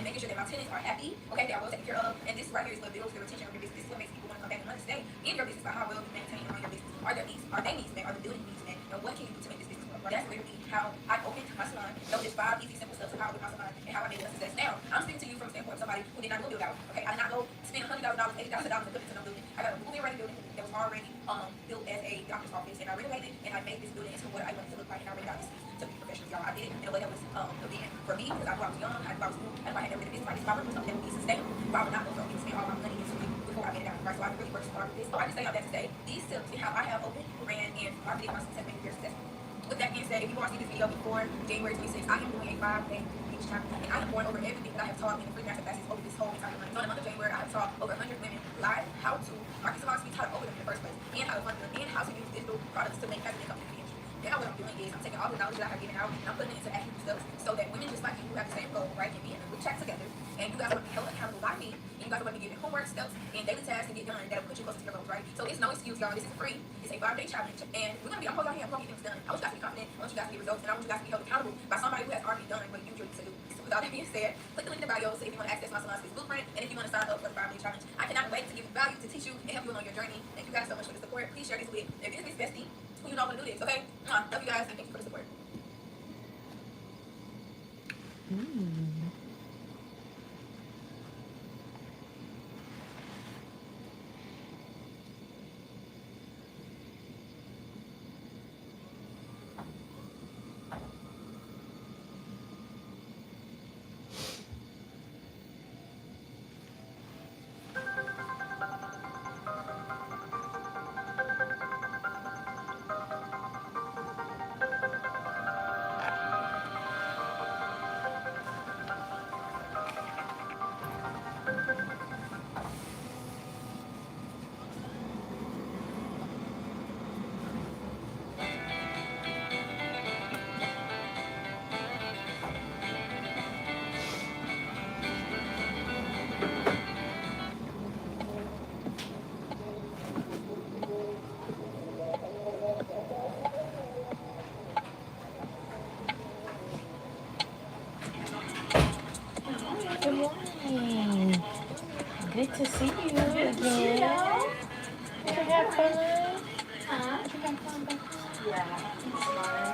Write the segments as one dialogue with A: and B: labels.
A: making sure that my tenants are happy, okay, they are well taken care of, and this right here is what builds the retention of your business. This is what makes people want to come back and want to stay in your business by how well you maintain and run your business. Are their needs, are they needs met? Are the building needs met? And what can you do to make this business work? That's literally how I opened my salon. Those just 5 easy, simple steps of how I opened my salon and how I made it a success. Now, I'm speaking to you from the standpoint of somebody who did not go build out. Okay, I did not go spend $100,000, $80,000 to put into no building. I got a fully ready building that was already built as a doctor's office, and I renovated and I made this building into what I wanted to look like, and I already got this to be professional, y'all. I did it in a way that was again for me because I knew I was young, I knew I was new, and I had never been a business like this. If I would do something that would be sustainable, if I would not go so and spend all my money into it before I made it out, right? So I really worked hard with this. So I just say all that to say these tips and how I have opened, ran, and I believe my success made me very successful. With that being said, if you want to see this video before January 26th, I am doing a 5-day beach challenge, and I am going over everything that I have taught in the free master classes over this whole entire month. So in the month of January, I have taught over 100 women live how to market salon suites, how to open them in the first place, and how to fund them, and how to use digital products to make passive income in the industry. Now what I'm doing is I'm taking all the knowledge that I have given out and I'm putting it into actionable steps so that women just like you who have the same goal, right, can be in a group chat together, and you guys want to be held accountable by me, and you guys want to be given homework, steps, and daily tasks to get done that'll put you closer to your goals, right? So it's no excuse, y'all. This is free. It's a 5-day challenge, and we're gonna be. I'm holding out here. I'm gonna get things done. I want you guys to be confident. I want you guys to get results, and I want you guys to be held accountable by somebody who has already done what you need to do. So with all that being said, click the link in the bio so if you want to access my salon space blueprint, and if you want to sign up for the 5-day challenge. I cannot wait to give you value, to teach you, and help you along your journey. Thank you guys so much for the support. Please share this with your business bestie who you know want to do this. Okay? Love you guys, and thank you for the support.
B: Good morning. Good to see you again. Did you have fun? Did you have fun back home?
C: Yeah, it's fun.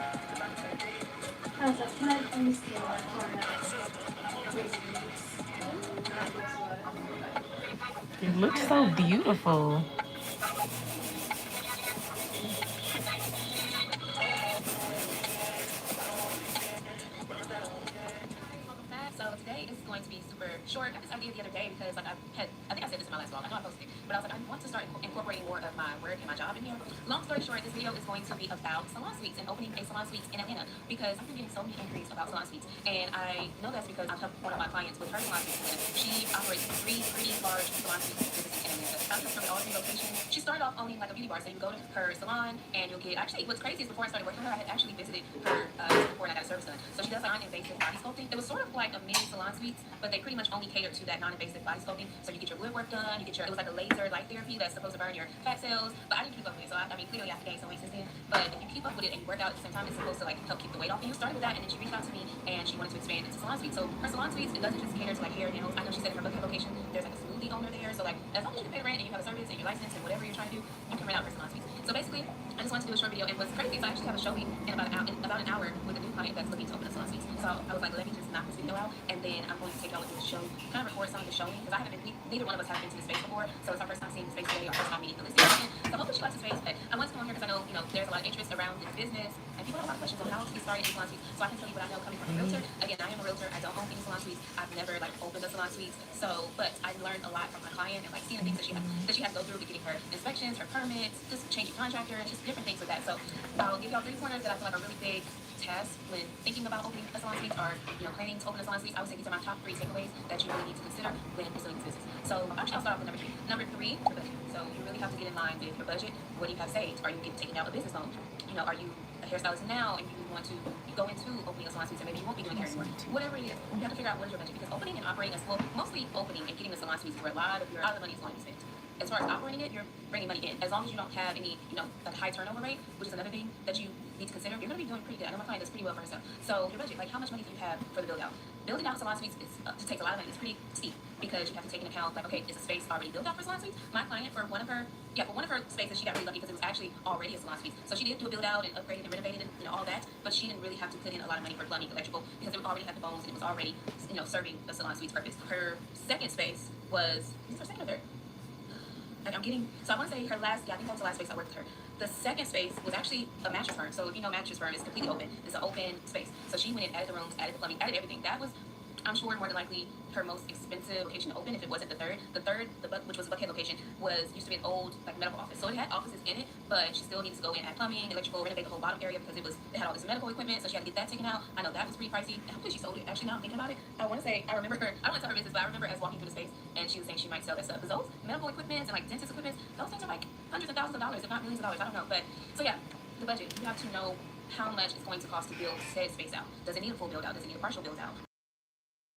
C: I was like, can I please steal my
B: It looks so beautiful.
A: So today is going to be super short. I had this idea the other day because like I think I said this in my last vlog. I know I posted it, but I was like, I want to start incorporating more of my work and my job in here. Long story short, this video is going to be about salon suites and opening a salon suite in Atlanta because I've been getting so many inquiries about salon suites, and I know that's because I've helped one of my clients with her salon suite in Atlanta. She operates 3 pretty large salon suite businesses in Atlanta. Found her from all 3 locations. She started off owning like a beauty bar, so you go to her salon and you'll get. Actually, what's crazy is before I started working with her, I had actually visited her before and I got a service done. So she does non-invasive body sculpting. It was sort of like a mini salon suite, but they pretty much only cater to that non-invasive body sculpting. So you get your woodwork done, you get your, it was like a laser light therapy that's supposed to burn your fat cells, but I didn't keep up with it. So I mean, clearly I have to gain some weight since then. But if you keep up with it and you work out at the same time, it's supposed to like help keep the weight off. And you started with that, and then she reached out to me and she wanted to expand into salon suites. So her salon suites, it doesn't just cater to like hair and nails. I know she said in her location, there's like a smoothie owner there. So like, as long as you pay rent and you have a service and your license and whatever you're trying to do, you can rent out her salon suites. So basically, I just wanted to do a short video. And what's crazy is I actually have a showing in about an hour with a new client that's looking to open a salon suite. So I was like, let me just knock this video out, and then I'm going to take y'all into the show, kind of record some of the showing, because I haven't been, neither one of us have been to the space before, so it's our first time seeing the space today, our first time meeting the listing agent. So hopefully she likes the space, but I want to come on here because I know, there's a lot of interest around this business, and people have a lot of questions on how to get started in salon suites. So I can tell you what I know coming from a realtor. Again, I am a realtor. I don't own any salon suites. I've never like opened a salon suites. So, but I learned a lot from my client and like seeing the things that she has to go through with getting her inspections, her permits, just changing contractor, and just different things with that. So I'll give y'all 3 pointers that I feel like are really big tasks when thinking about opening a salon suite or planning to open a salon suite. I would say these are my top 3 takeaways that you really need to consider when pursuing this business. So actually, I'll start off with number 3. Number 3, your budget. So you really have to get in line with your budget. What do you have saved? Are you taking out a business loan? Are you a hairstylist now and you want to go into opening a salon suite and maybe you won't be doing hair anymore? Whatever it is, you have to figure out what is your budget, because opening and operating mostly opening and getting the salon suites is where a lot of the money is going to be spent. As far as operating it, you're bringing money in. As long as you don't have any, like high turnover rate, which is another thing that you need to consider, you're going to be doing pretty good. I know my client does pretty well for herself. So your budget, like how much money do you have for the build out? Building out salon suites it takes a lot of money. It's pretty steep because you have to take into account like, okay, is the space already built out for salon suites? My client, for one of her spaces, she got really lucky because it was actually already a salon suite. So she did do a build out and upgraded and renovated and all that, but she didn't really have to put in a lot of money for plumbing, electrical, because it already had the bones and it was already serving the salon suite's purpose. Her second space was, is it her second or third? Like I'm getting, so I want to say her last, I think that was the last space I worked with her. The second space was actually a mattress firm. So if you know mattress firm, it's completely open. It's an open space. So she went in, added the rooms, added the plumbing, added everything. That was, I'm sure, more than likely her most expensive location to open if it wasn't the third. The third, which was the Buckhead location, used to be an old like medical office. So it had offices in it, but she still needed to go in, add plumbing, electrical, renovate the whole bottom area because it had all this medical equipment. So she had to get that taken out. I know that was pretty pricey. I believe she sold it. Actually, now I'm thinking about it, I want to say I remember her. I don't want to tell her business, but I remember us walking through the space and she was saying she might sell that stuff because those medical equipments and like dentist equipments, those things are like hundreds of thousands of dollars, if not millions of dollars. I don't know, but so yeah, the budget. You have to know how much it's going to cost to build said space out. Does it need a full build out? Does it need a partial build out?